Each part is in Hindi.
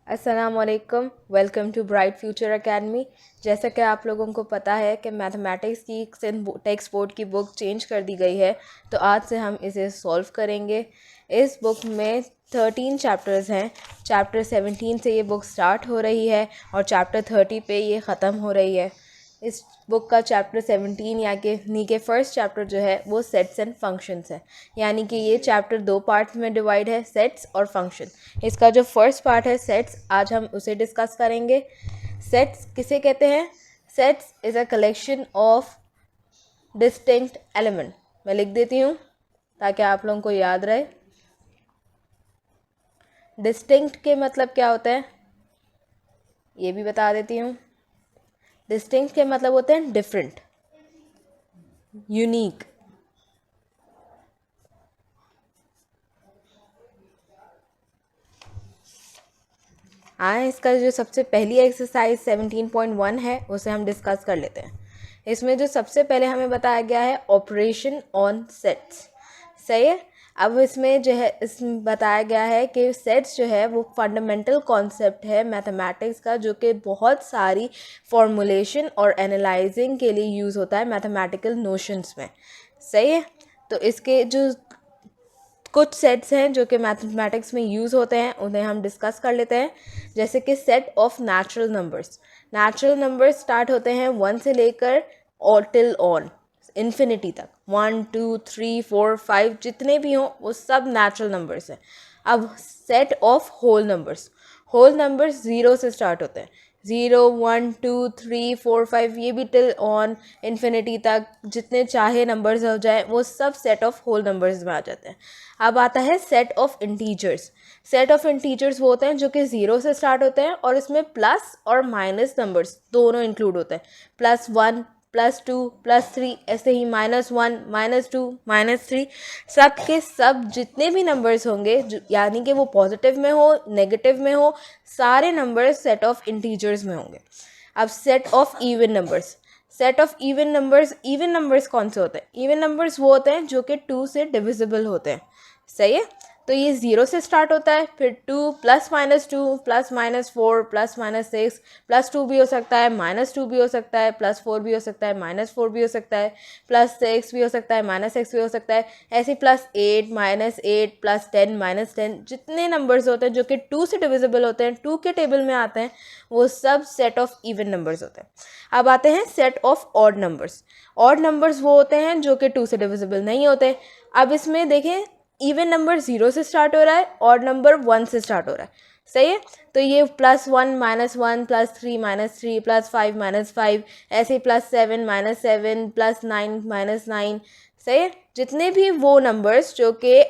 अस्सलामुअलैकुम, welcome to bright future academy. जैसा कि आप लोगों को पता है कि मैथमेटिक्स की टेक्स्ट बोर्ड की बुक चेंज कर दी गई है, तो आज से हम इसे सॉल्व करेंगे। इस बुक में 13 चैप्टर्स हैं। चैप्टर 17 से ये बुक स्टार्ट हो रही है और चैप्टर 30 पे ये ख़त्म हो रही है। इस बुक का चैप्टर 17 यानी कि फ़र्स्ट चैप्टर जो है वो सेट्स एंड फंक्शंस है, यानी कि ये चैप्टर दो पार्ट्स में डिवाइड है, सेट्स और फंक्शन। इसका जो फर्स्ट पार्ट है सेट्स, आज हम उसे डिस्कस करेंगे। सेट्स किसे कहते हैं? Sets is a collection of distinct element. मैं लिख देती हूँ ताकि आप लोगों को याद रहे। डिस्टिंक्ट के मतलब क्या होता है ये भी बता देती हूँ। डिस्टिंक्ट के मतलब होते हैं डिफरेंट, यूनिक। इसका जो सबसे पहली एक्सरसाइज 17.1 है उसे हम डिस्कस कर लेते हैं। इसमें जो सबसे पहले हमें बताया गया है ऑपरेशन ऑन सेट्स, सही है। अब इसमें जो है इसमें बताया गया है कि सेट्स जो है वो फंडामेंटल कॉन्सेप्ट है मैथमेटिक्स का, जो कि बहुत सारी फॉर्मुलेशन और एनालाइजिंग के लिए यूज़ होता है मैथमेटिकल नोशंस में, सही है। तो इसके जो कुछ सेट्स हैं जो कि मैथमेटिक्स में यूज़ होते हैं उन्हें हम डिस्कस कर लेते हैं। जैसे कि set of natural numbers. Natural numbers start होते हैं 1 से लेकर और टिल ऑन इन्फिनिटी तक। 1 2 3 4 5 जितने भी हों वो सब नेचुरल नंबर्स हैं। अब set of whole numbers. Whole numbers 0 से स्टार्ट होते हैं। 0 1 2 3 4 5 ये भी टिल ऑन इन्फिनिटी तक जितने चाहे नंबर्स हो जाए वो सब सेट ऑफ होल नंबर्स में आ जाते हैं। अब आता है set of integers. Set of integers वो होते हैं जो कि 0 से स्टार्ट होते हैं और इसमें प्लस और माइनस नंबर्स दोनों इंक्लूड होते हैं। +1 +2 +3 ऐसे ही -1 -2 -3 सब के सब जितने भी नंबर्स होंगे यानी कि वो पॉजिटिव में हो नेगेटिव में हो, सारे नंबर्स सेट ऑफ इंटीजर्स में होंगे। अब set of even numbers. Set of even numbers कौन से होते हैं? इवन नंबर्स वो होते हैं जो कि 2 से डिविजिबल होते हैं, सही है। तो ये 0 से स्टार्ट होता है, फिर 2 +-2 +-4 +-6 +2 भी हो सकता है, -2 भी हो सकता है, +4 भी हो सकता है, -4 भी हो सकता है, +6 भी हो सकता है, -6 भी हो सकता है, ऐसे +8 -8 +10 -10 जितने नंबर्स होते हैं जो कि 2 से डिविजिबल होते हैं, 2 के टेबल में आते हैं, वो सब सेट ऑफ इवन नंबर्स होते हैं। अब आते हैं set of odd numbers. Odd numbers वो होते हैं जो कि 2 से डिविजिबल नहीं होते। अब इसमें देखें, इवन नंबर 0 से स्टार्ट हो रहा है, ऑड नंबर 1 से स्टार्ट हो रहा है, सही है। तो ये +1 -1 +3 -3 +5 -5 ऐसे +7 -7 +9 -9, सही है। जितने भी वो नंबर्स जो कि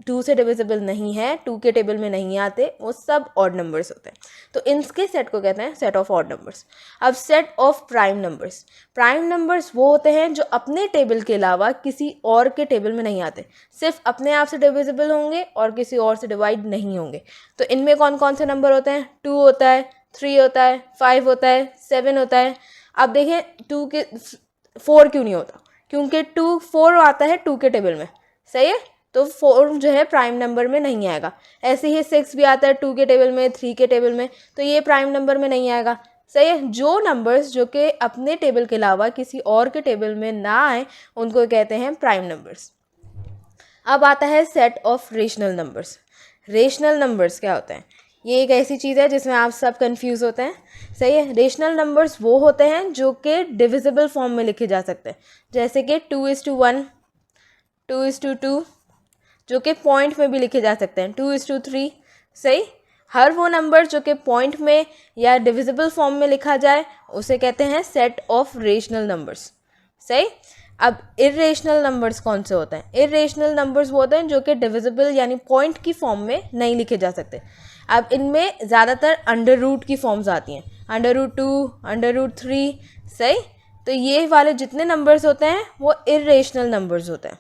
2 से डिविजिबल नहीं है, 2 के टेबल में नहीं आते, वो सब ऑड नंबर्स होते हैं। तो इनके सेट को कहते हैं सेट ऑफ ऑड नंबर्स। अब set of prime numbers. Prime numbers वो होते हैं जो अपने टेबल के अलावा किसी और के टेबल में नहीं आते, सिर्फ अपने आप से डिविजिबल होंगे और किसी और से डिवाइड नहीं होंगे। तो इनमें कौन कौन से नंबर होते हैं? 2 होता है, 3 होता है, 5 होता है, 7 होता है। अब देखें 4 क्यों नहीं होता? क्योंकि 4 आता है 2 के टेबल में, सही है। तो 4 जो है प्राइम नंबर में नहीं आएगा। ऐसे ही 6 भी आता है 2 के टेबल में, 3 के टेबल में, तो ये प्राइम नंबर में नहीं आएगा, सही है। जो नंबर्स जो कि अपने टेबल के अलावा किसी और के टेबल में ना आए उनको कहते हैं प्राइम नंबर्स। अब आता है set of rational numbers. Rational numbers क्या होते हैं? ये एक ऐसी चीज़ है जिसमें आप सब कंफ्यूज होते हैं, सही है। रेशनल नंबर्स वो होते हैं जो कि डिविजिबल फॉर्म में लिखे जा सकते हैं, जैसे कि 2:1 2:2 जो कि पॉइंट में भी लिखे जा सकते हैं, 2:3, सही। हर वो नंबर जो कि पॉइंट में या डिविजिबल फॉर्म में लिखा जाए उसे कहते हैं सेट ऑफ रेशनल नंबर्स, सही। अब इरेशनल नंबर्स कौन से होते हैं? इरेशनल नंबर्स वो होते हैं जो कि डिविजिबल यानी पॉइंट की फॉर्म में नहीं लिखे जा सकते। अब इनमें ज़्यादातर अंडर रूट की फॉर्म्स आती हैं, √2 √3, सही। तो ये वाले जितने नंबर्स होते हैं वो इरेशनल नंबर्स होते हैं।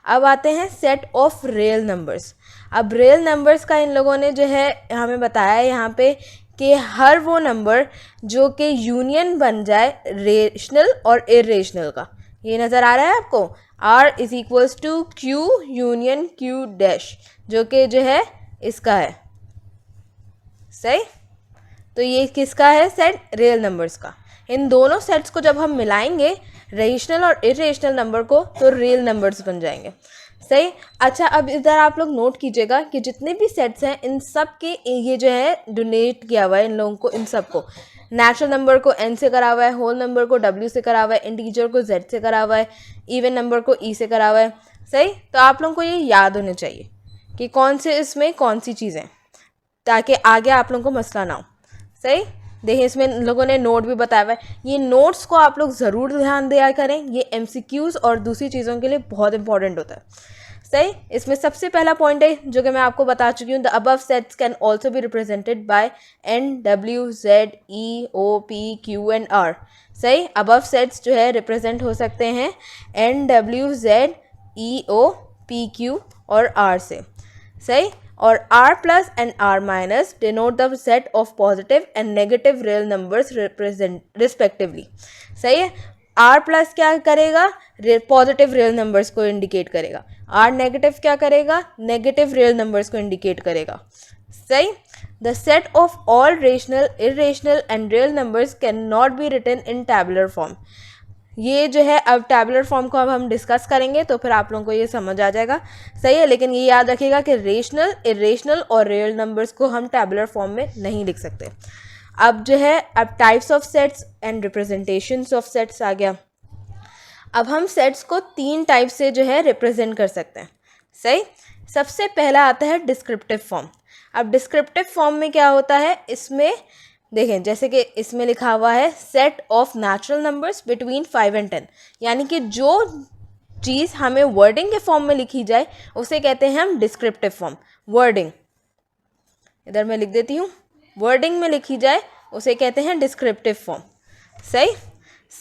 अब आते हैं सेट ऑफ रियल नंबर्स। अब रियल नंबर्स का इन लोगों ने जो है हमें बताया यहाँ पे कि हर वो नंबर जो कि यूनियन बन जाए रेशनल और इरेशनल का। ये नज़र आ रहा है आपको? R = Q union Q dash, जो कि जो है इसका है, सही। तो ये किसका है सेट? रियल नंबर्स का। इन दोनों सेट्स को जब हम मिलाएंगे रेशनल और इरेशनल नंबर को तो रियल नंबर्स बन जाएंगे। सही। अच्छा, अब इधर आप लोग नोट कीजिएगा कि जितने भी सेट्स हैं इन सब के ये जो है डोनेट किया हुआ है इन लोगों को, इन सब को। नेचुरल नंबर को n से करा हुआ है, होल नंबर को w से करा हुआ है, इंटीजर को z से करा हुआ है, इवन नंबर को e से करा हुआ है। सही। तो आप लोगों को ये याद होने चाहिए कि कौन से इसमें कौन सी चीज़ें, ताकि आगे आप लोगों को मसला ना हो। सही। देखिए इसमें लोगों ने नोट भी बताया हुआ है, ये नोट्स को आप लोग ज़रूर ध्यान दिया करें, ये MCQs और दूसरी चीज़ों के लिए बहुत इंपॉर्टेंट होता है। सही। इसमें सबसे पहला पॉइंट है जो कि मैं आपको बता चुकी हूँ, the above sets can also be represented by N, W, Z, E, O, P, Q and R। सही। अबव सेट्स जो है रिप्रेजेंट हो सकते हैं N, W, Z, E, O, P, Q और R से। सही। और R plus and R minus denote the set of positive and negative real numbers respectively. सही है। R प्लस क्या करेगा? पॉजिटिव रियल नंबर्स को इंडिकेट करेगा। R नेगेटिव क्या करेगा? नेगेटिव रियल नंबर्स को इंडिकेट करेगा। सही। The set of all rational, irrational and real numbers can not be written in tabular form. ये जो है अब टैबुलर फॉर्म को अब हम डिस्कस करेंगे तो फिर आप लोगों को ये समझ आ जाएगा। सही है। लेकिन ये याद रखिएगा कि रेशनल, इरेशनल और रियल नंबर्स को हम टैबुलर फॉर्म में नहीं लिख सकते। अब जो है अब types of sets and representations of sets आ गया। अब हम सेट्स को 3 टाइप से जो है रिप्रेजेंट कर सकते हैं। सही। सबसे पहला आता है डिस्क्रिप्टिव फॉर्म। अब डिस्क्रिप्टिव फॉर्म में क्या होता है, इसमें देखें जैसे कि इसमें लिखा हुआ है set of natural numbers between 5 and 10, यानी कि जो चीज़ हमें वर्डिंग के फॉर्म में लिखी जाए उसे कहते हैं हम डिस्क्रिप्टिव फॉर्म। वर्डिंग इधर मैं लिख देती हूँ, वर्डिंग में लिखी जाए उसे कहते हैं डिस्क्रिप्टिव फॉर्म। सही।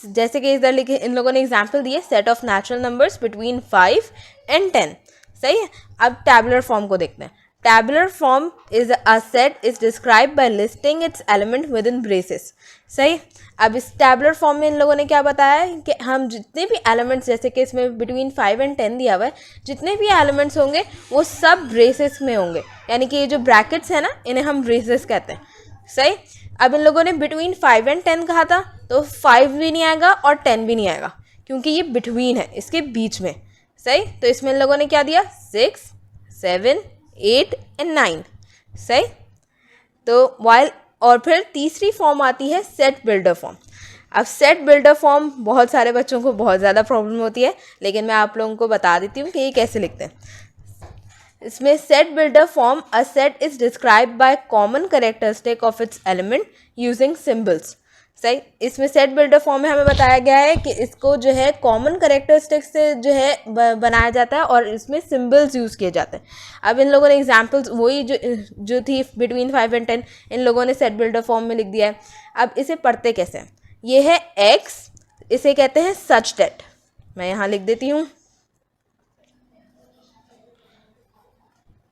जैसे कि इधर लिखे इन लोगों ने एग्जाम्पल दिए set of natural numbers between 5 and 10। सही है। अब टैबुलर फॉर्म को देखते हैं। Tabular form is a set is describe by listing it's element with in braces. सही। अब इस टैबुलर फॉर्म में इन लोगों ने क्या बताया है कि हम जितने भी एलिमेंट्स, जैसे कि इसमें बिटवीन 5 एंड 10 दिया हुआ है, जितने भी एलिमेंट्स होंगे वो सब ब्रेसेस में होंगे, यानी कि ये जो ब्रैकेट्स है ना इन्हें हम ब्रेसेस कहते हैं। सही। अब इन लोगों ने बिटवीन 5 एंड 10 कहा था तो 5 भी नहीं आएगा और 10 भी नहीं आएगा क्योंकि ये बिटवीन है, इसके बीच में। सही। तो इसमें इन लोगों ने क्या दिया 6, 7, 8 एंड 9। सही। तो वाइल और फिर तीसरी फॉर्म आती है सेट बिल्डर फॉर्म। अब सेट बिल्डर फॉर्म बहुत सारे बच्चों को बहुत ज़्यादा प्रॉब्लम होती है, लेकिन मैं आप लोगों को बता देती हूँ कि ये कैसे लिखते हैं। इसमें set builder form a set is describe by common characteristic of its element using symbols. सही। इसमें सेट बिल्डर फॉर्म में हमें बताया गया है कि इसको जो है कॉमन कैरेक्टरिस्टिक्स से जो है बनाया जाता है और इसमें सिंबल्स यूज़ किए जाते हैं। अब इन लोगों ने एग्जांपल्स वही जो थी बिटवीन 5 एंड 10 इन लोगों ने सेट बिल्डर फॉर्म में लिख दिया है। अब इसे पढ़ते कैसे हैं? ये है x, इसे कहते हैं सच डेट। मैं यहाँ लिख देती हूँ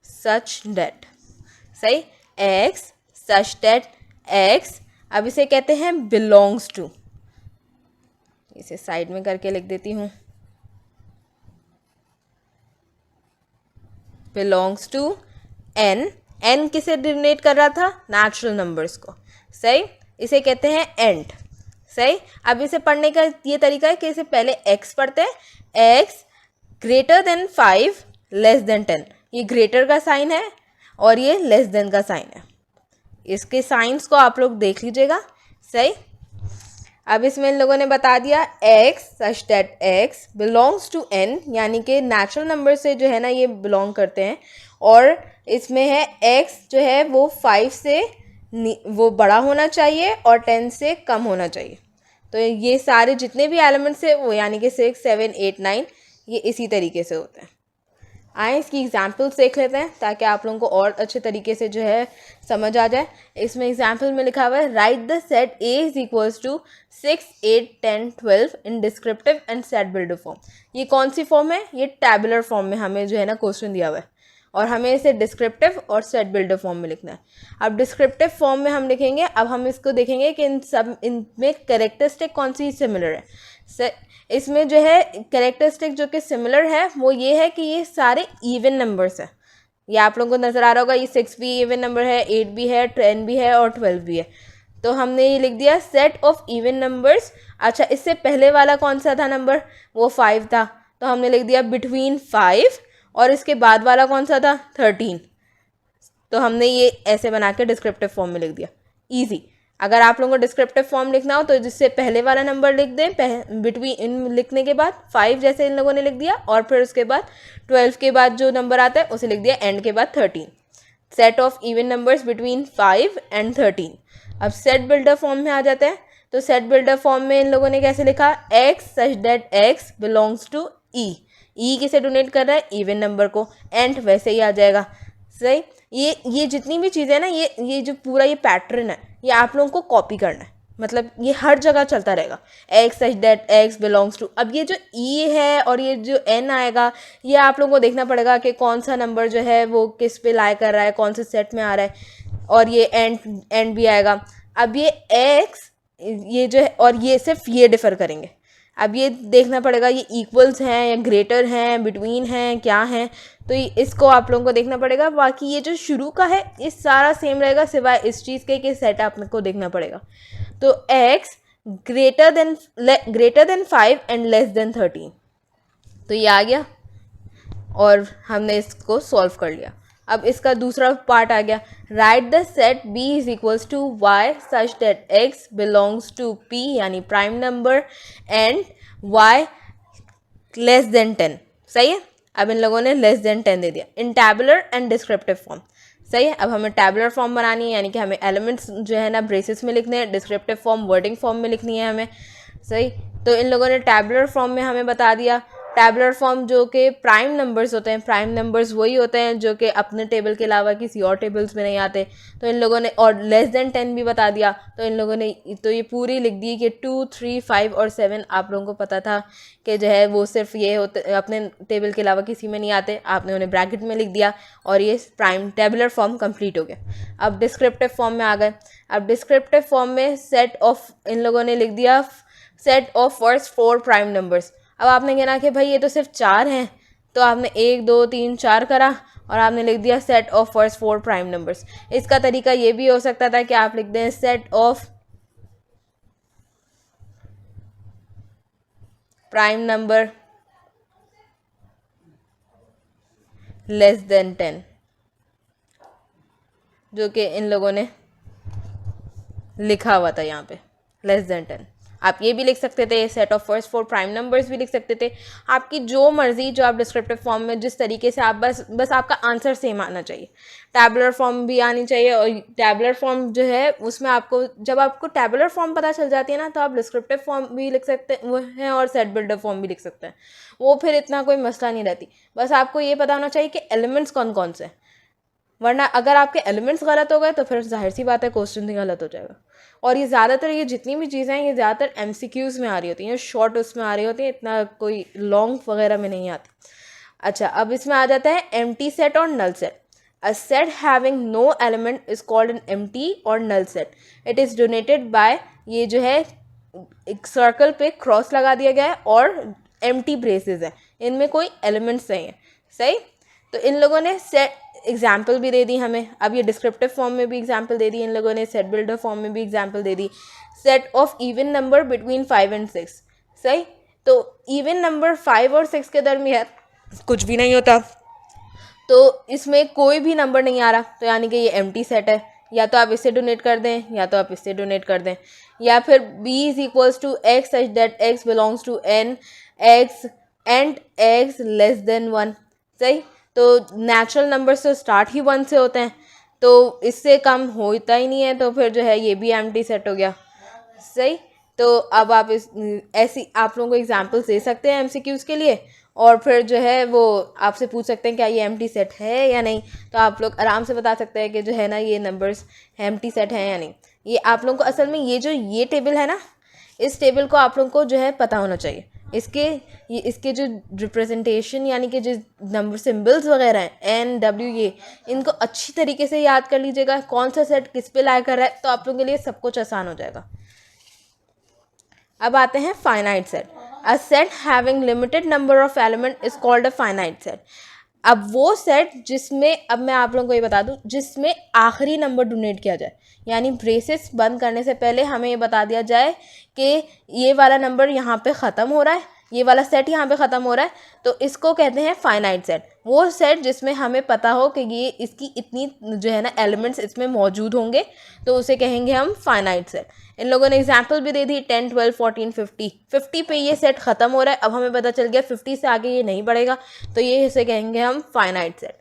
सच डेट। सही। x सच डेट x। अब इसे कहते हैं बिलोंग्स टू, इसे साइड में करके लिख देती हूँ बिलोंग्स टू n। n किसे डिनोट कर रहा था? नेचुरल नंबर्स को। सही। इसे कहते हैं एंड। सही। अब इसे पढ़ने का ये तरीका है कि इसे पहले x पढ़ते हैं, x greater than 5 less than 10। ये ग्रेटर का साइन है और ये लेस देन का साइन है, इसके साइंस को आप लोग देख लीजिएगा। सही। अब इसमें इन लोगों ने बता दिया x such that x belongs to n, यानी कि नेचुरल नंबर से जो है ना ये बिलोंग करते हैं, और इसमें है x जो है वो 5 से वो बड़ा होना चाहिए और 10 से कम होना चाहिए। तो ये सारे जितने भी एलिमेंट्स है वो यानी कि 6, 7, 8, 9 ये इसी तरीके से होते हैं। आए इसकी एग्जाम्पल्स देख लेते हैं ताकि आप लोगों को और अच्छे तरीके से जो है समझ आ जाए। इसमें एग्जाम्पल में लिखा हुआ है right the set a is equals to 6, 8, 10, 12 in descriptive and set builder form. ये कौन सी फॉर्म है? ये टैबुलर फॉर्म में हमें जो है ना क्वेश्चन दिया हुआ है और हमें इसे डिस्क्रिप्टिव और सेट बिल्डर फॉर्म में लिखना है। अब डिस्क्रिप्टिव फॉर्म में हम लिखेंगे, अब हम इसको देखेंगे कि इनमें कैरेक्टरिस्टिक कौन सी सिमिलर है। इसमें जो है कैरेक्टरिस्टिक जो कि सिमिलर है वो ये है कि ये सारे इवन नंबर्स हैं। ये आप लोगों को नज़र आ रहा होगा, ये 6 भी इवन नंबर है, 8 भी है, 10 भी है और 12 भी है। तो हमने ये लिख दिया सेट ऑफ इवन नंबर्स। अच्छा, इससे पहले वाला कौन सा था नंबर, वो 5 था, तो हमने लिख दिया बिटवीन 5, और इसके बाद वाला कौन सा था 13, तो हमने ये ऐसे बना के डिस्क्रिप्टिव फॉर्म में लिख दिया। ईजी। अगर आप लोगों को डिस्क्रिप्टिव फॉर्म लिखना हो तो जिससे पहले वाला नंबर लिख दें, बिटवीन इन लिखने के बाद 5 जैसे इन लोगों ने लिख दिया, और फिर उसके बाद 12 के बाद जो नंबर आता है उसे लिख दिया एंड के बाद 13। Set of even numbers between 5 and 13। अब सेट बिल्डर फॉर्म में आ जाते हैं। तो सेट बिल्डर फॉर्म में इन लोगों ने कैसे लिखा, X such that x belongs to E. E किसे डोनेट कर रहा है, इवन नंबर को, एंड वैसे ही आ जाएगा। सही। ये जितनी भी चीज़ें ना, ये जो पूरा ये पैटर्न है, ये आप लोगों को कॉपी करना है, मतलब ये हर जगह चलता रहेगा। X such that x belongs to. अब ये जो ई है और ये जो एन आएगा, ये आप लोगों को देखना पड़ेगा कि कौन सा नंबर जो है वो किस पे लाई कर रहा है, कौन से सेट में आ रहा है, और ये एंड भी आएगा। अब ये एक्स, ये जो है, और ये सिर्फ ये डिफ़र करेंगे। अब ये देखना पड़ेगा ये इक्वल्स हैं या ग्रेटर हैं, बिटवीन हैं, क्या हैं, तो इसको आप लोगों को देखना पड़ेगा। बाकी ये जो शुरू का है ये सारा सेम रहेगा, सिवाय इस चीज़ के कि सेट आप को देखना पड़ेगा। तो x greater than 5 and less than 13, तो ये आ गया और हमने इसको सॉल्व कर लिया। अब इसका दूसरा पार्ट आ गया, right the set b is equals to y such that x belongs to p यानी prime number and y less than 10। सही है। अब इन लोगों ने लेस देन 10 दे दिया इन टैबुलर एंड डिस्क्रिप्टिव फॉर्म। सही है। अब हमें टैबुलर फॉर्म बनानी है, यानी कि हमें एलिमेंट्स जो है ना ब्रेसेस में लिखने हैं, डिस्क्रिप्टिव फॉर्म वर्डिंग फॉर्म में लिखनी है हमें। सही। तो इन लोगों ने टैबुलर फॉर्म में हमें बता दिया, टैबुलर फॉर्म जो कि प्राइम नंबर्स होते हैं, प्राइम नंबर्स वही होते हैं जो कि अपने टेबल के अलावा किसी और टेबल्स में नहीं आते। तो इन लोगों ने, और लेस देन 10 भी बता दिया, तो इन लोगों ने तो ये पूरी लिख दी कि 2, 3, 5 और 7 आप लोगों को पता था कि जो है वो सिर्फ ये होते, अपने टेबल के अलावा किसी में नहीं आते, आपने उन्हें ब्रैकेट में लिख दिया और ये प्राइम टैबुलर फॉर्म कंप्लीट हो गया। अब डिस्क्रिप्टिव फॉर्म में आ गए। अब डिस्क्रिप्टिव फॉर्म में सेट ऑफ, इन लोगों ने लिख दिया set of first 4 prime numbers. अब आपने कहना कि भाई ये तो सिर्फ 4 हैं, तो आपने 1, 2, 3, 4 करा और आपने लिख दिया set of first 4 prime numbers. इसका तरीका ये भी हो सकता था कि आप लिख दें set of prime number less than 10, जो कि इन लोगों ने लिखा हुआ था यहाँ पे लेस देन 10। आप ये भी लिख सकते थे, set of first 4 prime numbers भी लिख सकते थे, आपकी जो मर्जी, जो आप डिस्क्रिप्टिव फॉर्म में जिस तरीके से आप बस आपका आंसर सेम आना चाहिए। टैबुलर फॉर्म भी आनी चाहिए, और टैबुलर फॉर्म जो है उसमें आपको, जब आपको टैबुलर फॉर्म पता चल जाती है ना, तो आप डिस्क्रिप्टिव फॉर्म भी लिख सकते हैं और सेट बिल्डर फॉर्म भी लिख सकते हैं। वो फिर इतना कोई मसला नहीं रहती, बस आपको ये पता होना चाहिए कि एलिमेंट्स कौन कौन से, वरना अगर आपके एलिमेंट्स गलत हो गए तो फिर जाहिर सी बात है क्वेश्चन ही गलत हो जाएगा। और ये ज़्यादातर, ये जितनी भी चीज़ें हैं ये ज़्यादातर MCQs में आ रही होती हैं, शॉर्ट उसमें आ रही होती हैं, इतना कोई लॉन्ग वगैरह में नहीं आती। अच्छा, अब इसमें आ जाता है एम्प्टी सेट और null set. A set having no element is called an empty और null set. It is denoted by, ये जो है एक सर्कल पे क्रॉस लगा दिया गया है और एम्प्टी ब्रेसेस हैं, इनमें कोई एलिमेंट्स नहीं है। सही। तो इन लोगों ने सेट एग्जाम्पल भी दे दी हमें। अब ये डिस्क्रिप्टिव फॉर्म में भी एग्जाम्पल दे दी इन लोगों ने, सेट बिल्डर फॉर्म में भी example they the. Set of even number between 5 and 6। सही। तो इवन नंबर 5 और 6 के दरमियान कुछ भी नहीं होता, तो इसमें कोई भी नंबर नहीं आ रहा, तो यानी कि ये एम्प्टी सेट है। या तो आप इससे डोनेट कर दें या तो आप इससे डोनेट कर दें, या फिर b is equals to x such that x belongs to n x and x less than 1। सही। तो नेचुरल नंबर्स तो स्टार्ट ही 1 से होते हैं, तो इससे कम होता ही नहीं है, तो फिर जो है ये भी एम्प्टी सेट हो गया। सही। तो अब आप ऐसी आप लोगों को एग्जांपल्स दे सकते हैं MCQs के लिए, और फिर जो है वो आपसे पूछ सकते हैं क्या ये एम्प्टी सेट है या नहीं, तो आप लोग आराम से बता सकते हैं कि जो है ना ये नंबर्स एम्प्टी सेट हैं या नहीं। ये आप लोगों को असल में ये टेबल है ना, इस टेबल को आप लोगों को जो है पता होना चाहिए। इसके जो रिप्रेजेंटेशन, यानी कि जो नंबर सिंबल्स वगैरह हैं N W, ये इनको अच्छी तरीके से याद कर लीजिएगा, कौन सा सेट किस पे लाई कर रहा है, तो आप लोगों के लिए सब कुछ आसान हो जाएगा। अब आते हैं finite set. A set having limited number of element is called a finite set. अब वो सेट जिसमें, अब मैं आप लोगों को ये बता दूं, जिसमें आखिरी नंबर डोनेट किया जाए, यानी ब्रेसेस बंद करने से पहले हमें ये बता दिया जाए कि ये वाला नंबर यहाँ पे ख़त्म हो रहा है, ये वाला सेट यहाँ पे ख़त्म हो रहा है, तो इसको कहते हैं फाइनाइट सेट। वो सेट जिसमें हमें पता हो कि ये इसकी इतनी जो है ना एलिमेंट्स इसमें मौजूद होंगे, तो उसे कहेंगे हम फाइनाइट सेट। इन लोगों ने एग्जाम्पल भी दे दी 10, 12, 14, 50। 50 पे ये सेट ख़त्म हो रहा है, अब हमें पता चल गया 50 से आगे ये नहीं बढ़ेगा, तो ये इसे कहेंगे हम फाइनाइट सेट।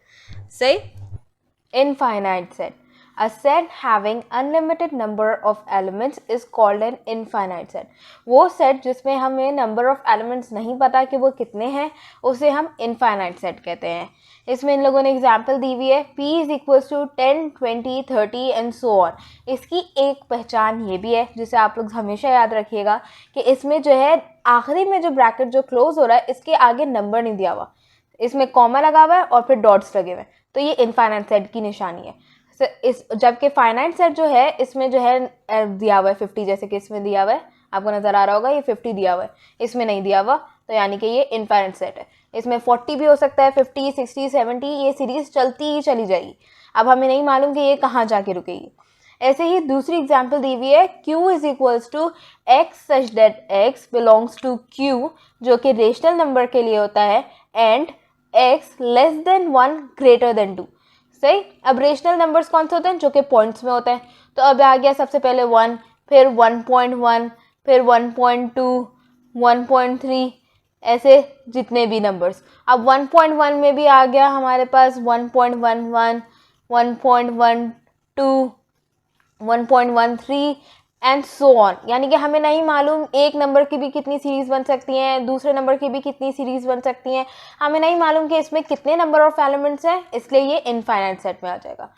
सही। Infinite set, a set having unlimited number of elements is called an infinite set। वो सेट जिसमें हमें नंबर ऑफ एलिमेंट्स नहीं पता कि वो कितने हैं, उसे हम इनफाइनाइट सेट कहते हैं। इसमें इन लोगों ने एग्जाम्पल दी हुई है, p is equals to 10, 20, 30 and so on. इसकी एक पहचान ये भी है जिसे आप लोग हमेशा याद रखिएगा कि इसमें जो है आखिरी में जो ब्रैकेट जो क्लोज हो रहा है, इसके आगे नंबर नहीं दिया हुआ, इसमें कॉमा लगा हुआ है और फिर डॉट्स लगे हुए हैं, तो ये इनफाइनाइट सेट की निशानी है। जबकि फाइनाइट सेट जो है इसमें जो है दिया हुआ है 50, जैसे कि इसमें दिया हुआ है, आपको नज़र आ रहा होगा ये 50 दिया हुआ है, इसमें नहीं दिया हुआ, तो यानी कि ये इनफाइनाइट सेट है। इसमें 40 भी हो सकता है, 50, 60, 70, ये सीरीज चलती ही चली जाएगी। अब हमें नहीं मालूम कि ये कहाँ जाके रुकेगी। ऐसे ही दूसरी एग्जाम्पल दी हुई है, q is equals to x such that x belongs to q, जो कि रेशनल नंबर के लिए होता है, and x less than 1 greater than 2। सही। अब रेशनल नंबर्स कौन से होते हैं, जो कि पॉइंट्स में होते हैं, तो अब आ गया सबसे पहले 1, फिर 1.1, फिर 1.2, 1.3, ऐसे जितने भी नंबर्स। अब 1.1 में भी आ गया हमारे पास 1.11, 1.12, 1.13 एंड सो ऑन। यानी कि हमें नहीं मालूम एक नंबर की भी कितनी सीरीज बन सकती हैं, दूसरे नंबर की भी कितनी सीरीज बन सकती हैं, हमें नहीं मालूम कि इसमें कितने नंबर ऑफ एलिमेंट्स हैं, इसलिए ये इनफाइनाइट सेट में आ जाएगा।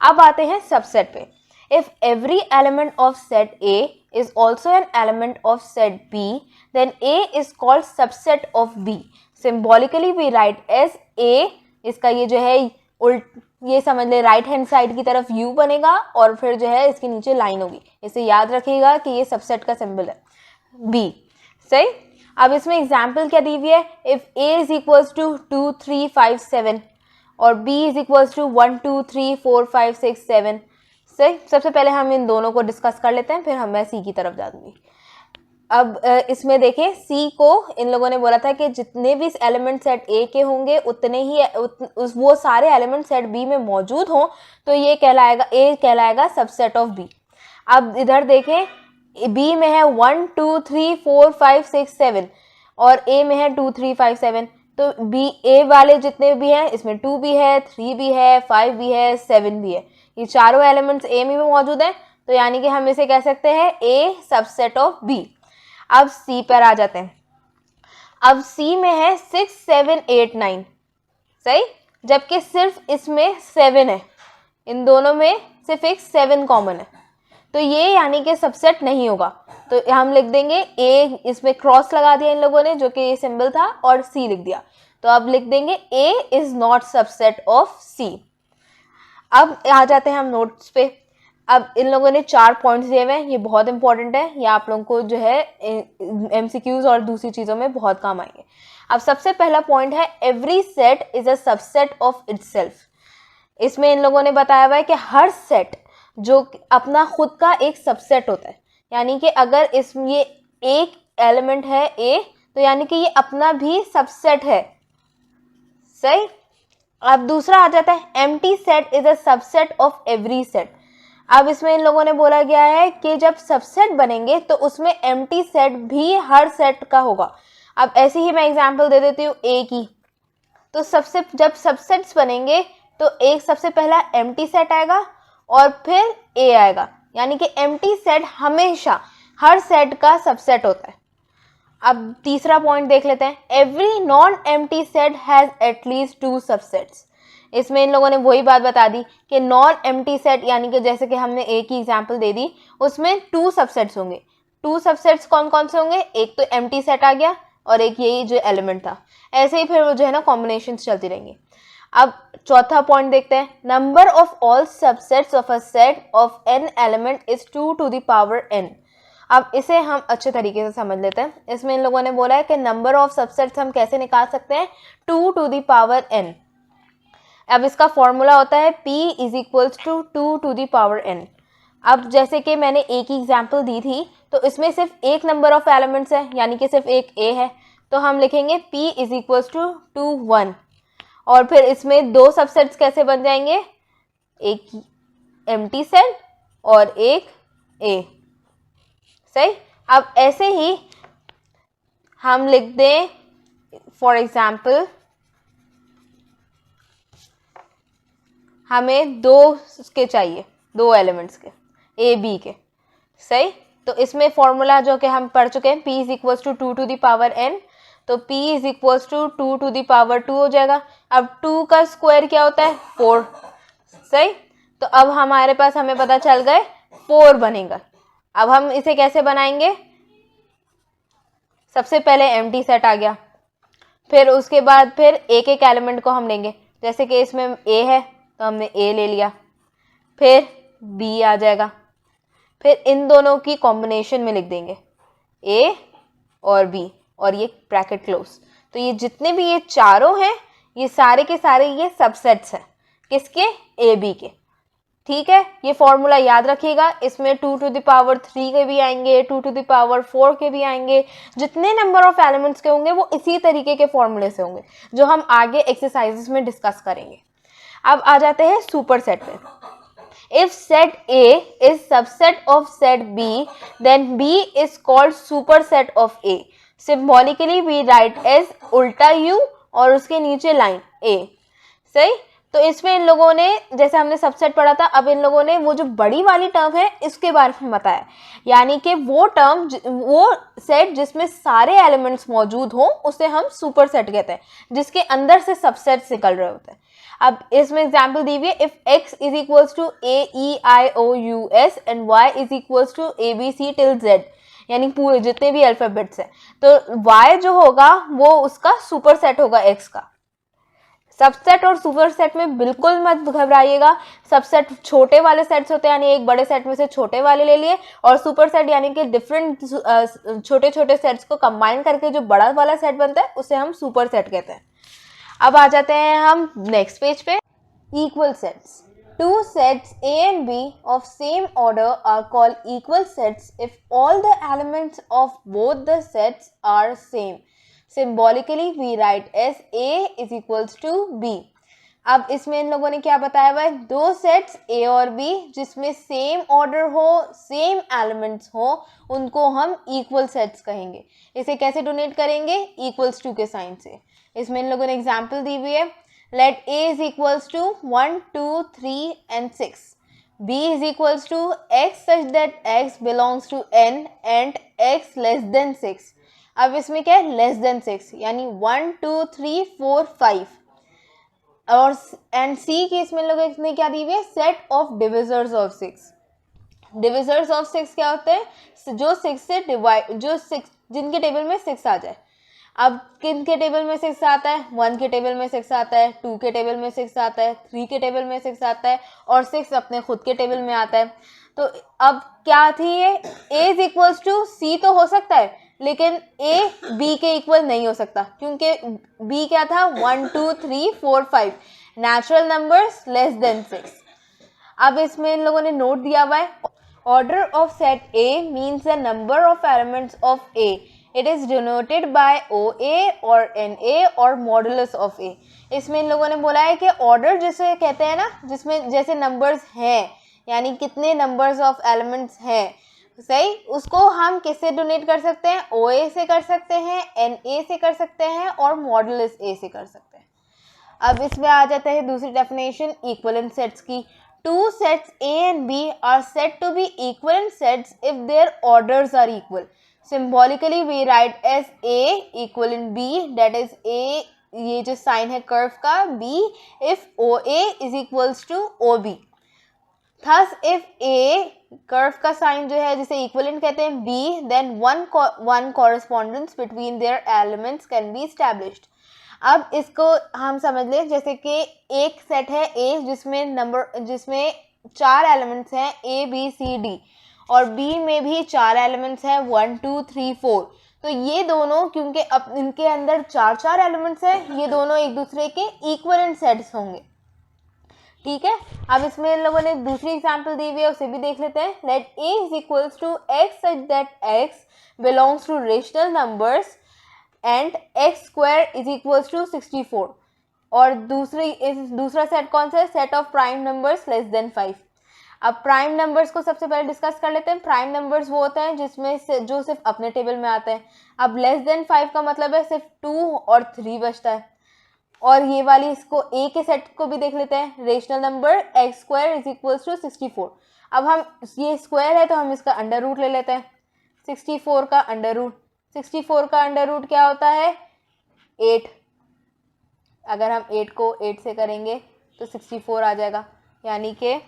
अब आते हैं सबसेट पे। If every element of set A is also an element of set B, then A is called subset of B. Symbolically we write as A, इसका ये जो है ये समझ ले राइट हैंड साइड की तरफ U बनेगा और फिर जो है इसके नीचे लाइन होगी, इसे याद रखिएगा कि ये सबसेट का सिंबल है B। सही। अब इसमें एग्जाम्पल क्या दी हुई है, if A is equals to 2, 3, 5, 7 और B इज इक्वल्स टू 1, 2, 3, 4, 5, 6, 7। सही। सबसे पहले हम इन दोनों को डिस्कस कर लेते हैं, फिर मैं C की तरफ जा दूंगी। अब इसमें देखें, सी को इन लोगों ने बोला था कि जितने भी एलिमेंट सेट ए के होंगे उतने ही वो सारे एलिमेंट सेट बी में मौजूद हों, तो ये कहलाएगा, ए कहलाएगा सबसेट ऑफ बी। अब इधर देखें, बी में है 1, 2, 3, 4, 5, 6, 7 और ए में है 2, 3, 5, 7, तो बी ए वाले जितने भी हैं इसमें 2 भी है, 3 भी है, 5 भी है, 7 भी है, ये चारों एलिमेंट्स ए में भी मौजूद हैं, तो यानी कि हम इसे कह सकते हैं ए सबसेट ऑफ बी। अब सी पर आ जाते हैं। अब सी में है 6, 7, 8, 9। सही। जबकि सिर्फ इसमें 7 है, इन दोनों में सिर्फ एक 7 कॉमन है, तो ये यानी कि सबसेट नहीं होगा। तो हम लिख देंगे ए, इसमें क्रॉस लगा दिया इन लोगों ने जो कि सिंबल था, और सी लिख दिया, तो अब लिख देंगे ए इज नॉट सबसेट ऑफ सी। अब आ जाते हैं हम नोट्स पे। अब इन लोगों ने 4 पॉइंट्स दिए हुए हैं, ये बहुत इंपॉर्टेंट है, ये आप लोगों को जो है एमसीक्यूज और दूसरी चीज़ों में बहुत काम आएंगे। अब सबसे पहला पॉइंट है, every set is a subset of itself. इसमें इन लोगों ने बताया हुआ है कि हर सेट जो अपना खुद का एक सबसेट होता है, यानी कि अगर इसमें ये एक एलिमेंट है ए, तो यानी कि ये अपना भी सबसेट है। सही। अब दूसरा आ जाता है, empty set is a subset of every set. अब इसमें इन लोगों ने बोला गया है कि जब सबसेट बनेंगे तो उसमें एम्प्टी सेट भी हर सेट का होगा। अब ऐसे ही मैं एग्जांपल दे देती हूँ ए की, तो जब सबसेट्स बनेंगे तो एक सबसे पहला एम्प्टी सेट आएगा और फिर ए आएगा, यानी कि एम्प्टी सेट हमेशा हर सेट का सबसेट होता है। अब तीसरा पॉइंट देख लेते हैं, every non empty set has at least 2 subsets. इसमें इन लोगों ने वही बात बता दी कि नॉन एम्प्टी सेट, यानी कि जैसे कि हमने ए की एग्जांपल दे दी, उसमें 2 सबसेट्स होंगे। 2 सबसेट्स कौन कौन से होंगे, एक तो एम्प्टी सेट आ गया और एक यही जो एलिमेंट था, ऐसे ही फिर वो जो है ना कॉम्बिनेशंस चलती रहेंगी। अब चौथा पॉइंट देखते हैं, number of all subsets of a set of n element is 2 to the power n। अब इसे हम अच्छे तरीके से समझ लेते हैं। इसमें इन लोगों ने बोला है कि नंबर ऑफ सबसेट्स हम कैसे निकाल सकते हैं, 2 to the power n। अब इसका फॉर्मूला होता है P is equals to 2 to the power n। अब जैसे कि मैंने एक ही एग्जाम्पल दी थी, तो इसमें सिर्फ एक नंबर ऑफ एलिमेंट्स है, यानी कि सिर्फ एक A है, तो हम लिखेंगे P इज इक्वल्स टू 2 1। और फिर इसमें दो सबसेट्स कैसे बन जाएंगे, एक एम्प्टी सेट और एक A। सही। अब ऐसे ही हम लिख दें, फॉर एग्जाम्पल हमें दो के चाहिए, दो एलिमेंट्स के, ए बी के। सही। तो इसमें फॉर्मूला जो कि हम पढ़ चुके हैं, P is equals to 2 to the power n, तो P is equals to 2 to the power 2 हो जाएगा। अब 2 का स्क्वायर क्या होता है, 4। सही। तो अब हमारे पास हमें पता चल गए 4 बनेगा। अब हम इसे कैसे बनाएंगे, सबसे पहले एम्प्टी सेट आ गया, फिर उसके बाद फिर एक एक एलिमेंट को हम लेंगे, जैसे कि इसमें A है तो हमने A ले लिया, फिर B आ जाएगा, फिर इन दोनों की कॉम्बिनेशन में लिख देंगे A और B और ये ब्रैकेट क्लोज। तो ये जितने भी ये चारों हैं, ये सारे के सारे ये सबसेट्स हैं, किसके, A B के। ठीक है, ये फॉर्मूला याद रखिएगा। इसमें 2 to the power 3 के भी आएंगे, 2 to the power 4 के भी आएंगे। जितने नंबर ऑफ एलिमेंट्स के होंगे वो इसी तरीके के फॉर्मूले से होंगे, जो हम आगे एक्सरसाइजेस में डिस्कस करेंगे। अब आ जाते हैं सुपर सेट पे। If set A is subset of set B, then B is called superset of A. Symbolically we write as उल्टा U और उसके नीचे लाइन A। सही। तो इसमें इन लोगों ने, जैसे हमने सबसेट पढ़ा था, अब इन लोगों ने वो जो बड़ी वाली टर्म है इसके बारे में बताया, यानी कि वो टर्म, वो सेट जिसमें सारे एलिमेंट्स मौजूद हों उसे हम सुपर सेट कहते हैं, जिसके अंदर से सबसेट्स निकल रहे होते हैं। अब इसमें एग्जाम्पल दी हुई है, if x is equals to AEIOUS and y is equals to ABC till Z, यानी पूरे जितने भी अल्फाबेट्स हैं, तो y जो होगा वो उसका सुपर सेट होगा x का। सबसेट और सुपर सेट में बिल्कुल मत घबराइएगा। सबसेट छोटे वाले सेट्स होते हैं, यानी एक बड़े सेट में से छोटे वाले ले लिए, और सुपर सेट यानी कि डिफरेंट छोटे छोटे सेट्स को कंबाइन करके जो बड़ा वाला सेट बनता है उसे हम सुपर सेट कहते हैं। अब आ जाते हैं हम नेक्स्ट पेज पे। Equal sets. Two sets A and B of same order are called equal sets if all the elements of both the sets are same. Symbolically we write as A is equals to B. अब इसमें इन लोगों ने क्या बताया हुआ है, दो सेट्स A और B जिसमें सेम ऑर्डर हो, सेम एलिमेंट्स हो, उनको हम इक्वल सेट्स कहेंगे। इसे कैसे डोनेट करेंगे, इक्वल्स टू के साइन से। इसमें इन लोगों ने एग्जाम्पल दी हुई है, late A is equals to 1 2 3 and 6, B is equals to x such that x belongs to n and x less than 6। अब इसमें क्या है, लेस देन 6, यानी 1 2 3 4 5। और एंड सी की इसमें लोग ने क्या दी हुई है, set of divisors of 6। Divisors of 6 क्या होते हैं, जो 6 से डिवाइड, जो 6 जिनके टेबल में 6 आ जाए। अब किन के टेबल में 6 आता है, 1 के टेबल में 6 आता है, 2 के टेबल में 6 आता है, 3 के टेबल में 6 आता है, और 6 अपने खुद के टेबल में आता है। तो अब क्या थी ये, A is equals to C तो हो सकता है, लेकिन A B के इक्वल नहीं हो सकता, क्योंकि B क्या था, 1 2 3 4 5, नेचुरल नंबर्स लेस देन 6। अब इसमें इन लोगों ने नोट दिया हुआ है, order of set A means the number of elements of A। It is denoted by OA और NA और मॉडुलस ऑफ A। इसमें इन लोगों ने बोला है कि ऑर्डर जिसे कहते हैं ना, जिसमें जैसे नंबर्स हैं, यानी कितने नंबर्स ऑफ एलिमेंट्स हैं, सही, उसको हम किससे डोनेट कर सकते हैं, OA से कर सकते हैं, NA से कर सकते हैं और मॉडुलस A से कर सकते हैं। अब इसमें आ जाता है दूसरी डेफिनेशन इक्विवेलेंट सेट्स की। Two sets A and B are said to be equivalent sets if their orders are equal. Symbolically we write as A equivalent B, that is A, ये जो साइन है कर्व का, B if OA is equals to OB। Thus if A curve का साइन जो है जिसे इक्विवेलेंट कहते हैं B, then one correspondence between their elements can be established। अब इसको हम समझ लें, जैसे कि एक सेट है A जिसमें 4 एलिमेंट्स हैं A B C D, और B में भी 4 एलिमेंट्स हैं 1 2 3 4। तो ये दोनों, क्योंकि अब इनके अंदर 4 एलिमेंट्स हैं, ये दोनों एक दूसरे के इक्विवेलेंट सेट्स होंगे। ठीक है। अब इसमें इन लोगों ने दूसरी एग्जाम्पल दी हुई है, उसे भी देख लेते हैं। Let a is equals to x such that x belongs to rational numbers and x square is equals to 64। और दूसरा सेट कौन सा है? Set of prime numbers less than 5। अब प्राइम नंबर्स को सबसे पहले डिस्कस कर लेते हैं। प्राइम नंबर्स वो होते हैं जिसमें से जो सिर्फ अपने टेबल में आते हैं। अब लेस देन 5 का मतलब है सिर्फ 2 और 3 बचता है। और ये वाली इसको ए के सेट को भी देख लेते हैं। Rational number x square is equals to 64। अब हम ये स्क्वायर है तो हम इसका अंडर रूट ले लेते हैं। 64 का अंडर रूट, 64 का अंडर रूट क्या होता है? 8। अगर हम 8 को 8 से करेंगे तो 64 आ जाएगा, यानी कि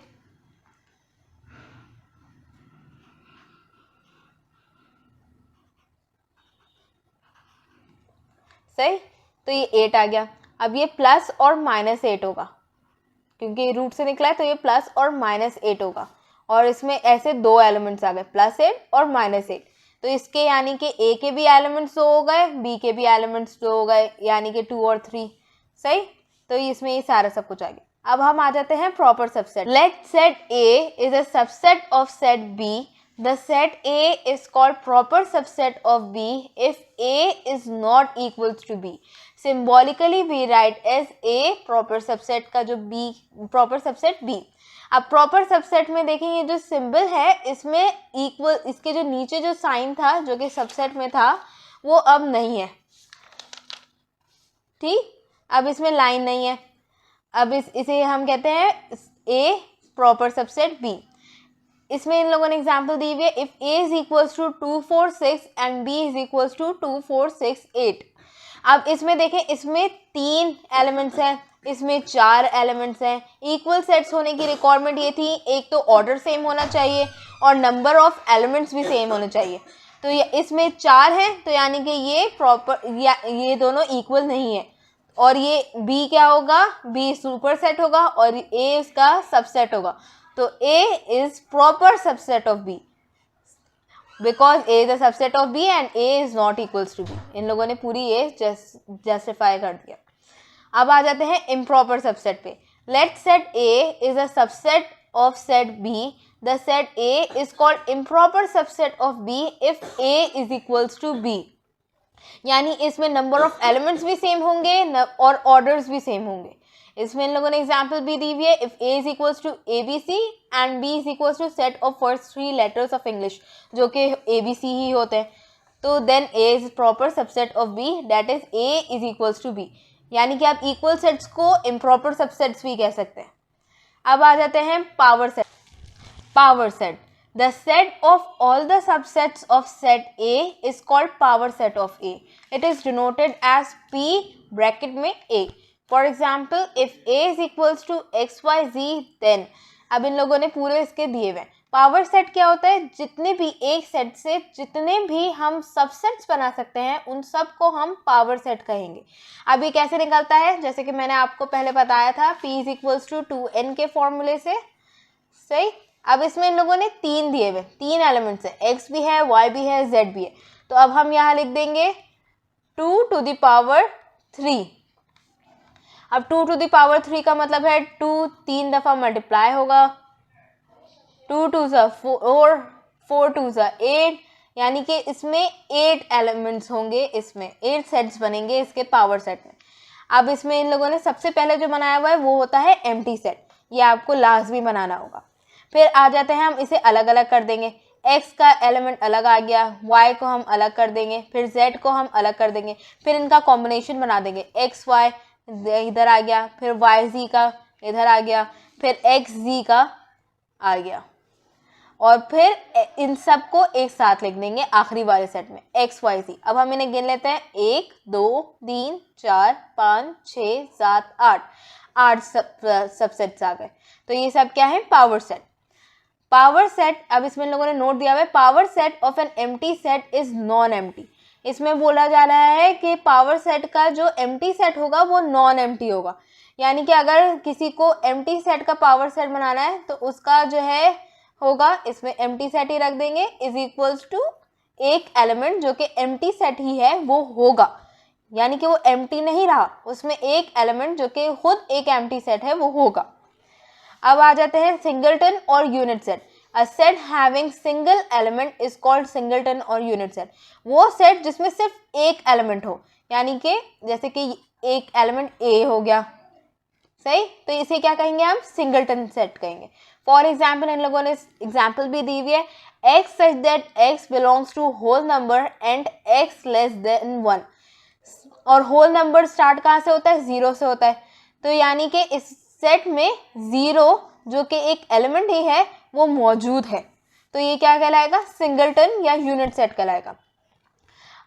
सही। तो ये 8 आ गया। अब ये प्लस और माइनस 8 होगा, क्योंकि ये रूट से निकला है तो ये प्लस और माइनस 8 होगा। और इसमें ऐसे दो एलिमेंट्स आ गए, +8 और -8। तो इसके यानी कि ए के भी एलिमेंट्स 2 हो गए, बी के भी एलिमेंट्स 2 हो गए, यानी कि 2 और 3। सही। तो इसमें ये सारा सब कुछ आ गया। अब हम आ जाते हैं proper subset. Let set A is a subset of set B. The set A is called proper subset of B if A is not equals to B. Symbolically we write as A proper subset का जो B proper subset B। अब proper subset में देखें ये जो सिंबल है इसमें इक्वल, इसके जो नीचे जो साइन था जो कि सबसेट में था वो अब नहीं है। ठीक, अब इसमें लाइन नहीं है। अब इसे हम कहते हैं A proper subset B। इसमें इन लोगों ने एग्जाम्पल दी हुई है। If a is equals to 2 4 6 and b is equals to 2 4 6 8। अब इसमें देखें, इसमें 3 एलिमेंट्स हैं, इसमें 4 एलिमेंट्स हैं। इक्वल सेट्स होने की रिक्वायरमेंट ये थी, एक तो ऑर्डर सेम होना चाहिए और नंबर ऑफ एलिमेंट्स भी सेम होने चाहिए। तो ये इसमें 4 हैं, तो यानी कि ये प्रॉपर ये दोनों इक्वल नहीं है। और ये b क्या होगा? b सुपर सेट होगा और a उसका सबसेट होगा। तो A is proper subset of B because A is a subset of B and A is not equals to B। इन लोगों ने पूरी A जस्टिफाई कर दिया। अब आ जाते हैं improper subset पे। Let set A is a subset of set B. The set A is called improper subset of B if A is equals to B। यानी इसमें नंबर ऑफ एलिमेंट्स भी सेम होंगे और ऑर्डर्स भी सेम होंगे। इसमें इन लोगों ने एग्जाम्पल भी दी हुई है। If A is equals to ABC and B is equals to set of first 3 letters of English जो कि ABC ही होते हैं, तो then A is proper subset of B, that is A is equals to B. यानी कि आप इक्वल सेट्स को इम्प्रॉपर सबसेट्स भी कह सकते हैं। अब आ जाते हैं power set. Power set, the set of all the subsets of set A is called power set of A. It is denoted as P bracket में A. For example, if A is equals to XYZ then, अब इन लोगों ने पूरे इसके दिए हुए। पावर सेट क्या होता है? जितने भी एक सेट से जितने भी हम सबसेट्स बना सकते हैं उन सब को हम पावर सेट कहेंगे। अब ये कैसे निकलता है? जैसे कि मैंने आपको पहले बताया था, P is equals to 2n के फॉर्मूले से। सही। अब इसमें इन लोगों ने 3 दिए हुए, 3 एलिमेंट्स है, x भी है, y भी है, z भी है। तो अब हम यहाँ लिख देंगे 2 to the power 3। अब 2 to the power 3 का मतलब है 2 3 दफ़ा मल्टीप्लाई होगा, 2 2 4, 4 2 8, यानी कि इसमें 8 एलिमेंट्स होंगे, इसमें 8 सेट्स बनेंगे इसके पावर सेट में। अब इसमें इन लोगों ने सबसे पहले जो बनाया हुआ है वो होता है एम्प्टी सेट, ये आपको लास्ट भी बनाना होगा। फिर आ जाते हैं हम इसे अलग अलग कर देंगे। x का एलिमेंट अलग आ गया, y को हम अलग कर देंगे, फिर z को हम अलग कर देंगे, फिर इनका कॉम्बिनेशन बना देंगे। x y इधर आ गया, फिर y z का इधर आ गया, फिर x z का आ गया, और फिर इन सब को एक साथ लिख देंगे आखिरी वाले सेट में x y z। अब हम इन्हें गिन लेते हैं, 1 2 3 4 5 6 7 8 सबसेट्स आ गए। तो ये सब क्या है? Power set. पावर सेट, अब इसमें लोगों ने नोट दिया हुआ है, power set of an empty set is non empty. इसमें बोला जा रहा है कि पावर सेट का जो एम्प्टी सेट होगा वो नॉन एम्प्टी होगा। यानी कि अगर किसी को एम्प्टी सेट का पावर सेट बनाना है तो उसका जो है होगा, इसमें एम्प्टी सेट ही रख देंगे, इज इक्वल्स टू एक एलिमेंट जो कि एम्प्टी सेट ही है वो होगा, यानी कि वो एम्प्टी नहीं रहा, उसमें एक एलिमेंट जो कि खुद एक एम्प्टी सेट है वो होगा। अब आ जाते हैं सिंगलटन और unit set. A set having single element is called singleton और यूनिट सेट। वो सेट जिसमें सिर्फ एक एलिमेंट हो, यानी कि जैसे कि एक एलिमेंट ए हो गया, सही, तो इसे क्या कहेंगे हम, सिंगलटन सेट कहेंगे। फॉर एग्जाम्पल इन लोगों ने एग्जाम्पल भी दी हुई है, x such that x belongs to whole number and x less than 1। और होल नंबर स्टार्ट कहाँ से होता है, 0 से होता है, तो यानी कि इस सेट में 0 जो कि एक एलिमेंट ही है वो मौजूद है, तो ये क्या कहलाएगा, सिंगलटन या यूनिट सेट कहलाएगा।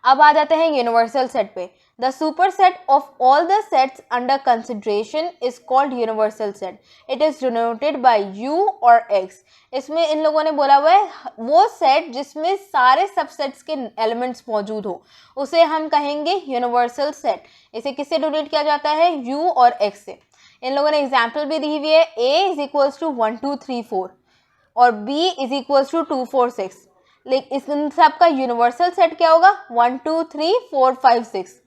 अब आ जाते हैं यूनिवर्सल सेट पे। The super set of all the sets under consideration is called universal set. It is denoted by you और एक्स। इसमें इन लोगों ने बोला हुआ है वो सेट जिसमें सारे सबसेट्स के एलिमेंट्स मौजूद हो उसे हम कहेंगे यूनिवर्सल सेट। इसे किससे डिनोट किया जाता है, यू और एक्स से। इन लोगों ने एग्जाम्पल भी दी हुई है, a इज इक्वल्स टू 1 2 3 4 और b इज इक्वल्स टू 2 4 6। लेकिन इस इन सब का यूनिवर्सल सेट क्या होगा, 1 2 3 4 5 6।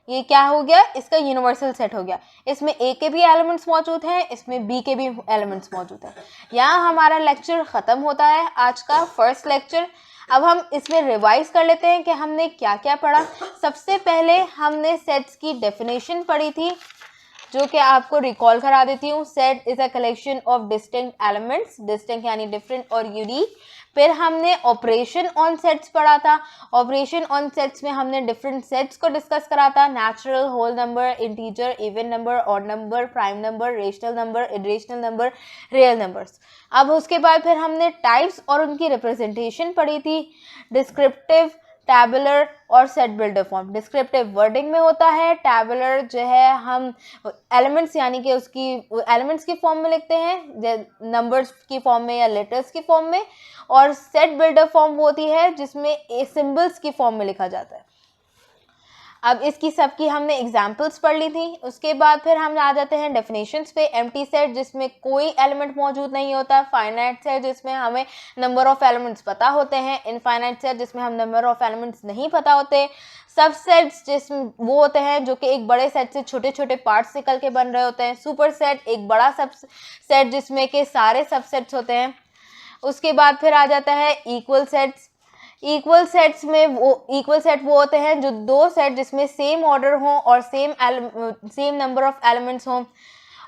ये क्या हो गया, इसका यूनिवर्सल सेट हो गया। इसमें a के भी एलिमेंट्स मौजूद हैं, इसमें b के भी एलिमेंट्स मौजूद हैं। यहाँ हमारा लेक्चर ख़त्म होता है, आज का फर्स्ट लेक्चर। अब हम इसमें रिवाइज कर लेते हैं कि हमने क्या क्या पढ़ा। सबसे पहले हमने सेट्स की डेफिनेशन पढ़ी थी, जो कि आपको रिकॉल करा देती हूँ। Set is a collection of distinct elements, distinct यानी डिफरेंट और यूनिक। फिर हमने ऑपरेशन ऑन सेट्स पढ़ा था। ऑपरेशन ऑन सेट्स में हमने डिफरेंट सेट्स को डिस्कस करा था, natural, whole number, integer, even number, odd number, prime number, rational number, irrational number, real numbers. अब उसके बाद फिर हमने टाइप्स और उनकी रिप्रेजेंटेशन पढ़ी थी, डिस्क्रिप्टिव, टैबुलर और set builder form. Descriptive wording में होता है, टैबुलर जो है हम एलिमेंट्स यानी कि उसकी एलिमेंट्स की फॉर्म में लिखते हैं, नंबर्स की फॉर्म में या लेटर्स की फॉर्म में, और सेट बिल्डर फॉर्म वो होती है जिसमें सिंबल्स की फॉर्म में लिखा जाता है। अब इसकी सबकी हमने एग्जाम्पल्स पढ़ ली थी। उसके बाद फिर हम आ जाते हैं डेफिनेशंस पे। एम्प्टी सेट जिसमें कोई एलिमेंट मौजूद नहीं होता, फाइनाइट सेट जिसमें हमें नंबर ऑफ एलिमेंट्स पता होते हैं, इनफाइनाइट सेट जिसमें हम नंबर ऑफ एलिमेंट्स नहीं पता होते, सबसेट्स जिसमें वो होते हैं जो कि एक बड़े सेट से छोटे छोटे पार्ट्स निकल के बन रहे होते हैं, सुपर सेट एक बड़ा सब सेट जिसमें के सारे सबसेट्स होते हैं। उसके बाद फिर आ जाता है इक्वल सेट्स। इक्वल सेट्स में इक्वल सेट वो होते हैं जो दो सेट जिसमें सेम ऑर्डर हो और सेम नंबर ऑफ एलिमेंट्स हों।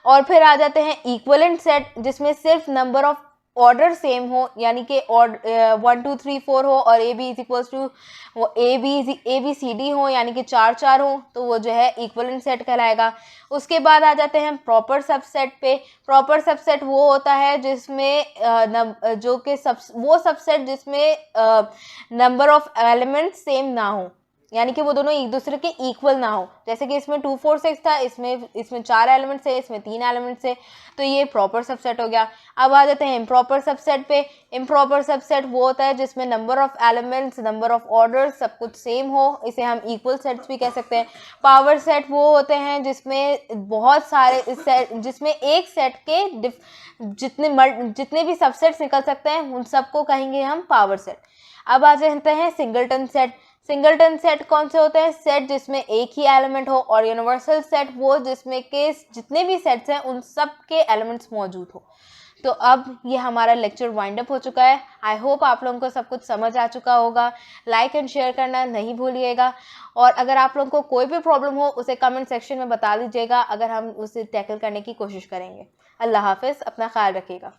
और फिर आ जाते हैं इक्वलेंट सेट जिसमें सिर्फ नंबर ऑफ ऑर्डर सेम हो, यानी कि 1 2 3 4 हो और A B is equals to A B C D हो, यानी कि 4 4 हो, तो वो जो है इक्वलेंट सेट कहलाएगा। उसके बाद आ जाते हैं प्रॉपर सबसेट पे। प्रॉपर सबसेट वो होता है जिसमें जो कि वो सबसेट जिसमें नंबर ऑफ एलिमेंट सेम ना हो, यानी कि वो दोनों एक दूसरे के इक्वल ना हो। जैसे कि इसमें 2 4 6 था, इसमें 4 एलिमेंट्स है, इसमें 3 एलिमेंट्स है, तो ये प्रॉपर सबसेट हो गया। अब आ जाते हैं इम्प्रॉपर सबसेट पे। इम्प्रॉपर सबसेट वो होता है जिसमें number of elements, number of order सब कुछ सेम हो, इसे हम इक्वल सेट्स भी कह सकते हैं। पावर सेट वो होते हैं जिसमें बहुत सारे सेट, जिसमें एक सेट के जितने भी सबसेट्स निकल सकते हैं उन सबको कहेंगे हम पावर सेट। अब आ जाते हैं सिंगलटन सेट। सिंगलटन सेट कौन से होते हैं, सेट जिसमें एक ही एलिमेंट हो, और यूनिवर्सल सेट वो जिसमें के जितने भी सेट्स हैं उन सब के एलिमेंट्स मौजूद हो। तो अब ये हमारा लेक्चर वाइंड अप हो चुका है। आई होप आप लोगों को सब कुछ समझ आ चुका होगा। लाइक एंड शेयर करना नहीं भूलिएगा, और अगर आप लोगों को कोई भी प्रॉब्लम हो उसे कमेंट सेक्शन में बता दीजिएगा, अगर हम उसे टैकल करने की कोशिश करेंगे। अल्लाह हाफिज़, अपना ख्याल रखिएगा।